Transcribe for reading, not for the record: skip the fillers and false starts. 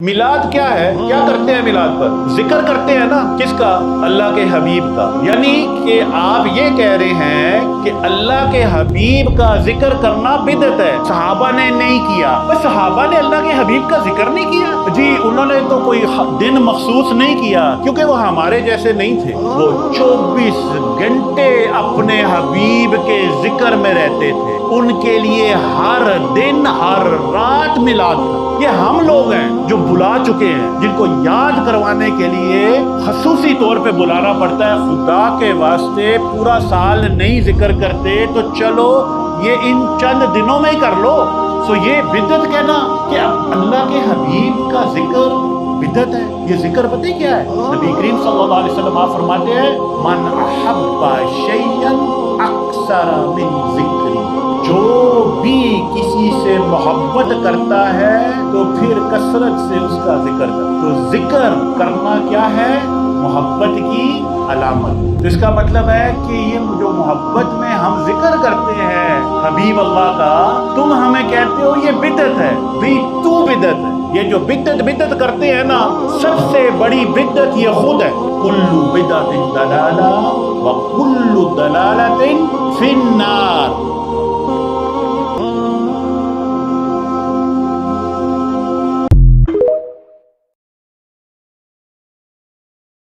میلاد کیا ہے؟ کیا کرتے ہیں میلاد پر؟ ذکر کرتے ہیں نا، کس کا؟ اللہ کے حبیب کا۔ یعنی کہ آپ یہ کہہ رہے ہیں کہ اللہ کے حبیب کا ذکر کرنا بدعت ہے، صحابہ نے نہیں کیا۔ بس صحابہ نے اللہ کے حبیب کا ذکر نہیں کیا جی، انہوں نے تو کوئی دن مخصوص نہیں کیا، کیونکہ وہ ہمارے جیسے نہیں تھے۔ وہ 24 گھنٹے اپنے حبیب کے ذکر میں رہتے تھے، ان کے لیے ہر دن ہر رات میلاد تھا۔ یہ ہم لوگ ہیں جو بلا چکے ہیں، جن کو یاد کروانے کے لیے خصوصی طور پہ بلانا پڑتا ہے۔ خدا کے واسطے پورا سال نہیں ذکر کرتے تو چلو یہ ان چند دنوں میں ہی کر لو۔ سو یہ بدعت کہنا کہ اب اللہ کے حبیب کا ذکر بدعت ہے۔ یہ ذکر پتہ کیا ہے؟ نبی کریم صلی اللہ علیہ وسلم آپ فرماتے ہیں من احب شیئا اکثر من ذکری، جو بھی کسی سے محبت کرتا ہے تو پھر کثرت سے اس کا ذکر کرتا۔ تو ذکر کرنا کیا ہے؟ محبت کی علامت۔ تو اس کا مطلب ہے کہ یہ جو محبت میں ہم ذکر کرتے ہیں حبیب اللہ کا، تم ہمیں کہتے ہو یہ بدعت ہے۔ بھی تو بدعت ہے۔ یہ جو بدعت کرتے ہیں نا، سب سے بڑی بدعت یہ خود ہے۔ کل بدعت ضلالہ وکل ضلالۃ فی النار۔